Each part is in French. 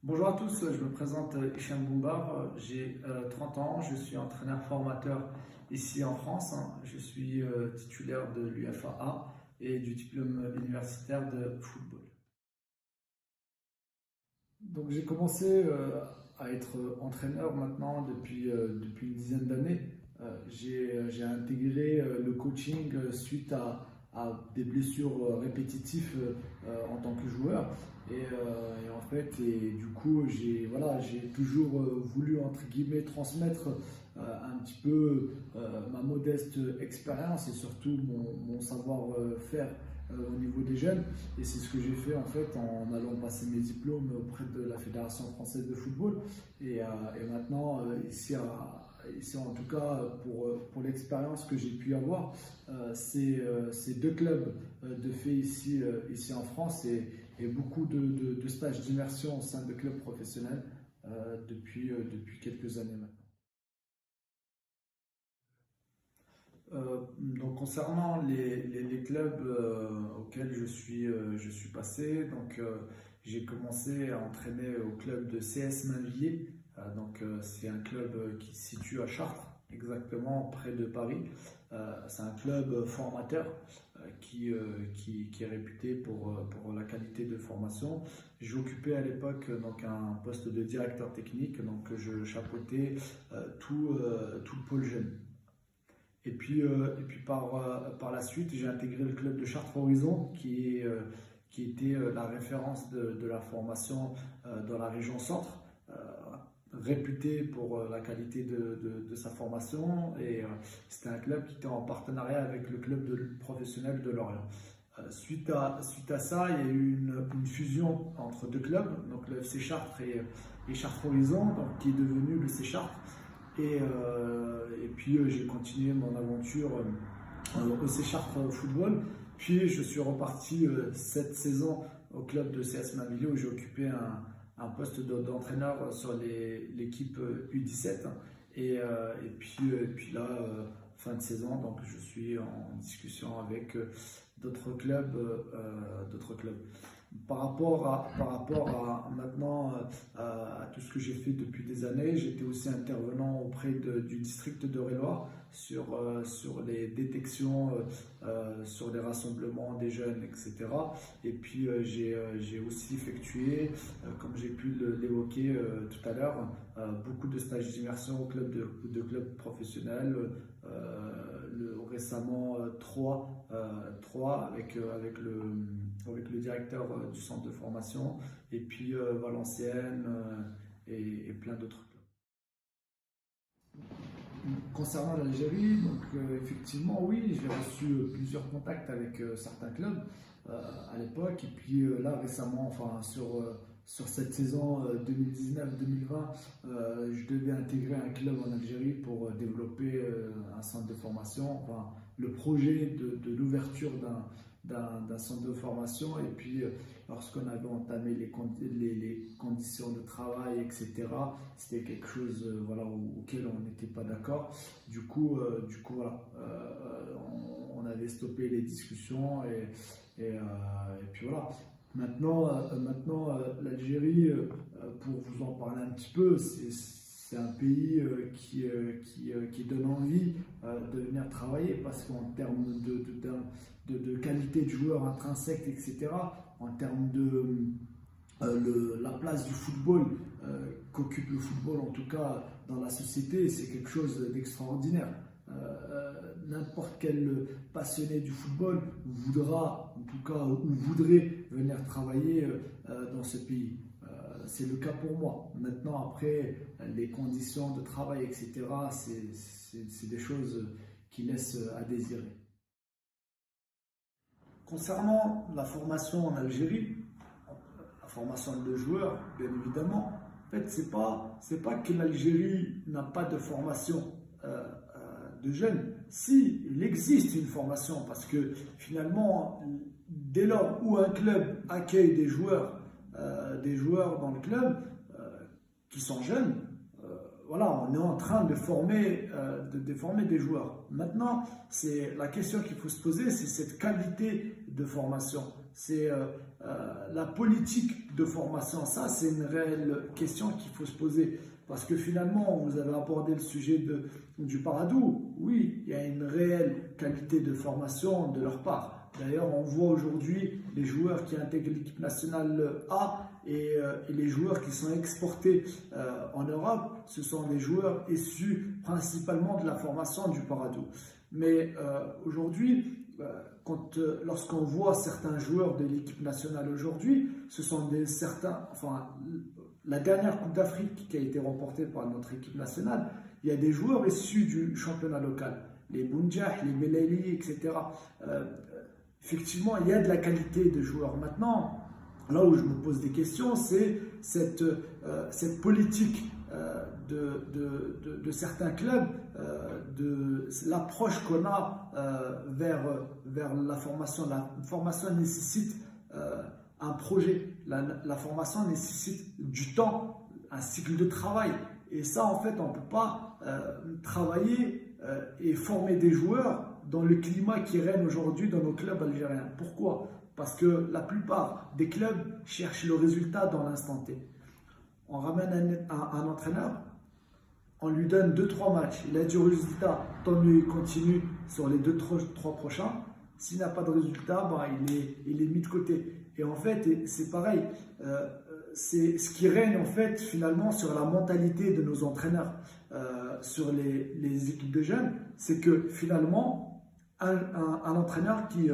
Bonjour à tous, je me présente Hicham Boumbar, j'ai 30 ans, je suis entraîneur-formateur ici en France. Je suis titulaire de l'UFAA et du diplôme universitaire de football. Donc j'ai commencé à être entraîneur maintenant depuis une dizaine d'années. J'ai intégré le coaching suite à des blessures répétitives en tant que joueur. Et en fait, du coup, j'ai toujours voulu, entre guillemets, transmettre un petit peu ma modeste expérience et surtout mon savoir-faire au niveau des jeunes. Et c'est ce que j'ai fait en fait en allant passer mes diplômes auprès de la Fédération française de football. Et maintenant, ici en tout cas, pour l'expérience que j'ai pu avoir, c'est deux clubs de fait ici en France et beaucoup de stages d'immersion au sein de clubs professionnels depuis quelques années maintenant. Donc concernant les clubs auxquels je suis passé, j'ai commencé à entraîner au club de CS Mainvilliers. C'est un club qui se situe à Chartres, exactement près de Paris. C'est un club formateur qui est réputé pour la qualité de formation. J'occupais à l'époque un poste de directeur technique, donc je chapeautais tout le pôle jeune. Et puis par la suite, j'ai intégré le club de Chartres Horizon, qui était la référence de la formation dans la région centre, euh, réputé pour la qualité de sa formation. C'était un club qui était en partenariat avec le club professionnel de Lorient. Suite à ça, il y a eu une fusion entre deux clubs, donc le FC Chartres et Chartres Horizon, donc, qui est devenu le C Chartres. Et puis j'ai continué mon aventure au C Chartres Football. Puis je suis reparti cette saison au club de CS Mainvilliers où j'ai occupé un poste d'entraîneur sur l'équipe U17. Et puis là, fin de saison, donc je suis en discussion avec d'autres clubs. Par rapport à maintenant à tout ce que j'ai fait depuis des années, j'étais aussi intervenant auprès du district d'Eure-et-Loir sur les détections, sur les rassemblements des jeunes, etc. Et puis j'ai aussi effectué, comme j'ai pu l'évoquer tout à l'heure, beaucoup de stages d'immersion au de clubs professionnels. Récemment trois avec le directeur du centre de formation, et puis Valenciennes et plein d'autres clubs. Concernant l'Algérie, effectivement, oui, j'ai reçu plusieurs contacts avec certains clubs à l'époque, et puis là récemment, enfin sur cette saison 2019-2020, je devais intégrer un club en Algérie pour développer un centre de formation. Enfin, le projet de l'ouverture d'un centre de formation. Et puis, lorsqu'on avait entamé les conditions de travail, etc., c'était quelque chose voilà, auquel on n'était pas d'accord. Voilà, on avait stoppé les discussions et puis voilà. Maintenant, l'Algérie, pour vous en parler un petit peu, c'est un pays qui donne envie de venir travailler parce qu'en termes de qualité de joueurs intrinsèques, etc., en termes de la place du football qu'occupe le football, en tout cas dans la société, c'est quelque chose d'extraordinaire. N'importe quel passionné du football voudra, en tout cas, ou voudrait venir travailler dans ce pays. C'est le cas pour moi. Maintenant, après, les conditions de travail, etc., c'est des choses qui laissent à désirer. Concernant la formation en Algérie, la formation de joueurs, bien évidemment, en fait, c'est pas que l'Algérie n'a pas de formation de jeunes. Si, il existe une formation, parce que finalement, dès lors où un club accueille des joueurs dans le club qui sont jeunes, voilà, on est en train de former des joueurs. Maintenant, c'est la question qu'il faut se poser, c'est cette qualité de formation. C'est la politique de formation. Ça, c'est une réelle question qu'il faut se poser. Parce que finalement, vous avez abordé le sujet du Paradou. Oui, il y a une réelle qualité de formation de leur part. D'ailleurs, on voit aujourd'hui les joueurs qui intègrent l'équipe nationale A et les joueurs qui sont exportés en Europe, ce sont des joueurs issus principalement de la formation du Paradou. Mais aujourd'hui, lorsqu'on voit certains joueurs de l'équipe nationale aujourd'hui, ce sont la dernière Coupe d'Afrique qui a été remportée par notre équipe nationale, il y a des joueurs issus du championnat local, les Bounjah, les Belaili, etc. Effectivement, il y a de la qualité de joueurs. Maintenant, là où je me pose des questions, c'est cette politique de certains clubs, de l'approche qu'on a vers la formation. La formation nécessite un projet, la formation nécessite du temps, un cycle de travail. Et ça, en fait, on ne peut pas travailler et former des joueurs dans le climat qui règne aujourd'hui dans nos clubs algériens. Pourquoi? Parce que la plupart des clubs cherchent le résultat dans l'instant T. On ramène un entraîneur, on lui donne 2-3 matchs, il a du résultat, tant mieux, il continue sur les 2-3 prochains. S'il n'a pas de résultat, il est mis de côté. Et en fait, c'est pareil, c'est ce qui règne en fait finalement sur la mentalité de nos entraîneurs, sur les équipes de jeunes, c'est que finalement, un entraîneur qui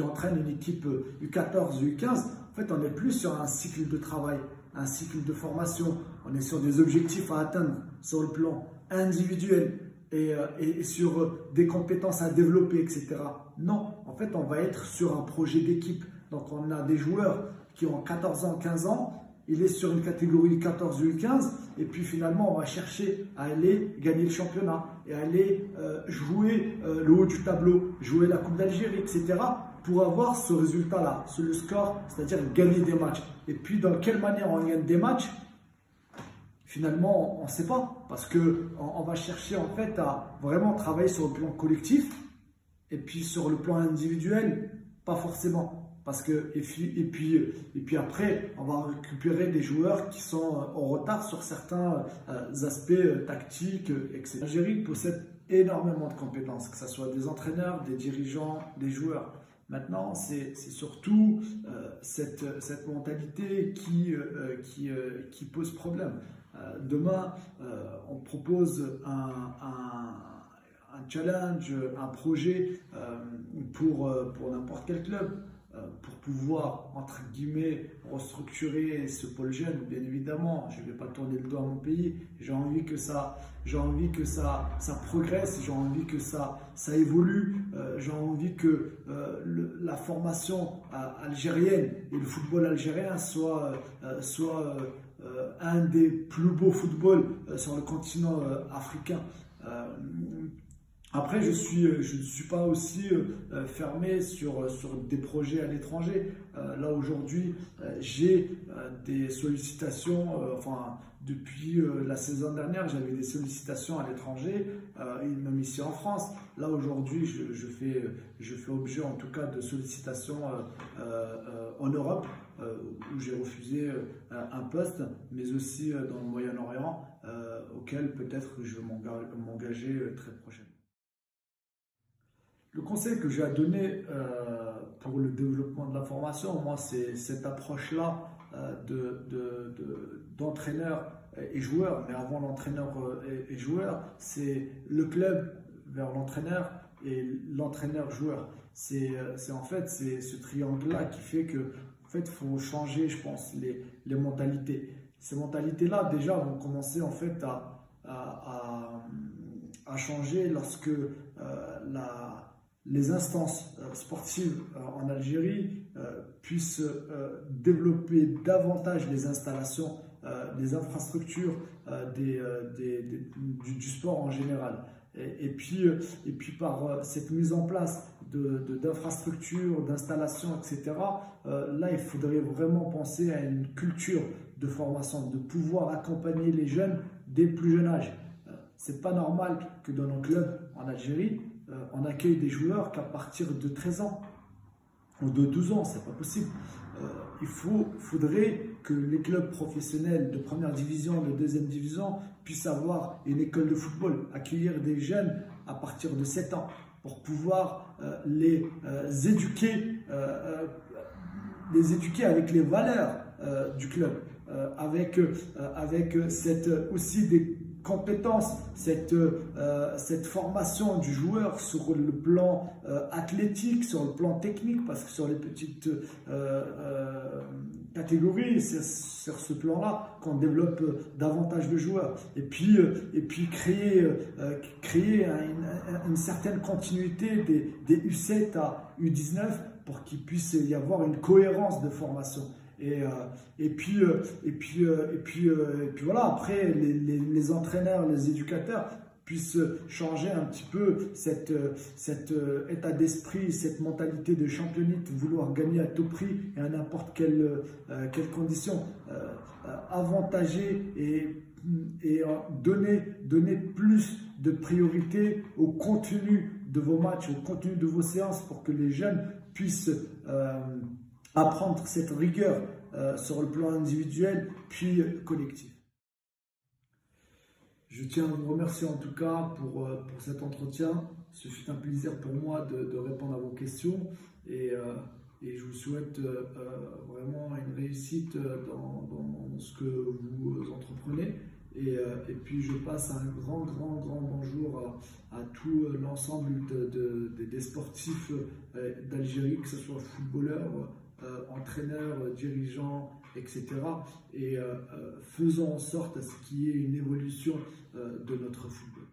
entraîne une équipe U14, U15, en fait, on n'est plus sur un cycle de travail, un cycle de formation, on est sur des objectifs à atteindre sur le plan individuel et sur des compétences à développer, etc. Non, en fait, on va être sur un projet d'équipe. Donc, on a des joueurs qui ont 14 ans, 15 ans, il est sur une catégorie 14 ou 15, et puis finalement, on va chercher à aller gagner le championnat et aller jouer le haut du tableau, jouer la Coupe d'Algérie, etc. pour avoir ce résultat-là, le score, c'est-à-dire gagner des matchs. Et puis, dans quelle manière on gagne des matchs? Finalement, on ne sait pas, parce qu'on va chercher en fait à vraiment travailler sur le plan collectif, et puis sur le plan individuel, pas forcément. Et puis après, on va récupérer des joueurs qui sont en retard sur certains aspects tactiques, etc. L'Algérie possède énormément de compétences, que ce soit des entraîneurs, des dirigeants, des joueurs. Maintenant, c'est surtout cette mentalité qui pose problème. Demain, on propose un challenge, un projet pour n'importe quel club, pour pouvoir, entre guillemets, restructurer ce pôle jeune. Bien évidemment, je ne vais pas tourner le doigt à mon pays, j'ai envie que ça progresse, j'ai envie que ça évolue, j'ai envie que la formation algérienne et le football algérien soit un des plus beaux footballs sur le continent africain. Après, je ne suis pas aussi fermé sur des projets à l'étranger. Là, aujourd'hui, j'ai des sollicitations, depuis la saison dernière, j'avais des sollicitations à l'étranger, même ici en France. Là, aujourd'hui, je fais objet en tout cas de sollicitations en Europe, où j'ai refusé un poste, mais aussi dans le Moyen-Orient, auquel peut-être je vais m'engager très prochainement. Le conseil que j'ai à donner pour le développement de la formation, moi, c'est cette approche-là d'entraîneur et joueur. Mais avant l'entraîneur et joueur, c'est le club vers l'entraîneur et l'entraîneur-joueur. C'est en fait ce triangle-là qui fait que il faut changer, je pense, les mentalités. Ces mentalités-là, déjà, vont commencer en fait à changer lorsque les instances sportives en Algérie puissent développer davantage les installations, les infrastructures du sport en général. Et puis par cette mise en place d'infrastructures, d'installations, etc., là, il faudrait vraiment penser à une culture de formation, de pouvoir accompagner les jeunes dès le plus jeune âge. C'est pas normal que dans nos clubs en Algérie, on accueille des joueurs qu'à partir de 13 ans. ou de 12 ans, c'est pas possible. Il faudrait que les clubs professionnels de première division, de deuxième division, puissent avoir une école de football, accueillir des jeunes à partir de 7 ans pour pouvoir éduquer, les éduquer avec les valeurs du club, avec aussi des compétences, cette formation du joueur sur le plan athlétique, sur le plan technique, parce que sur les petites catégories, c'est sur ce plan-là qu'on développe davantage de joueurs. Et puis créer une certaine continuité des U7 à U19 pour qu'il puisse y avoir une cohérence de formation. Et puis voilà, après, les entraîneurs, les éducateurs puissent changer un petit peu cet état d'esprit, cette mentalité de championite, vouloir gagner à tout prix et à n'importe quelle condition, avantager et donner plus de priorité au contenu de vos matchs, au contenu de vos séances pour que les jeunes puissent apprendre cette rigueur sur le plan individuel puis collectif. Je tiens à vous remercier en tout cas pour cet entretien. Ce fut un plaisir pour moi de répondre à vos questions et je vous souhaite vraiment une réussite dans ce que vous entreprenez. Et puis je passe un grand bonjour à tout l'ensemble des sportifs d'Algérie, que ce soit footballeurs, entraîneurs, dirigeants, etc. Et faisons en sorte à ce qu'il y ait une évolution de notre football.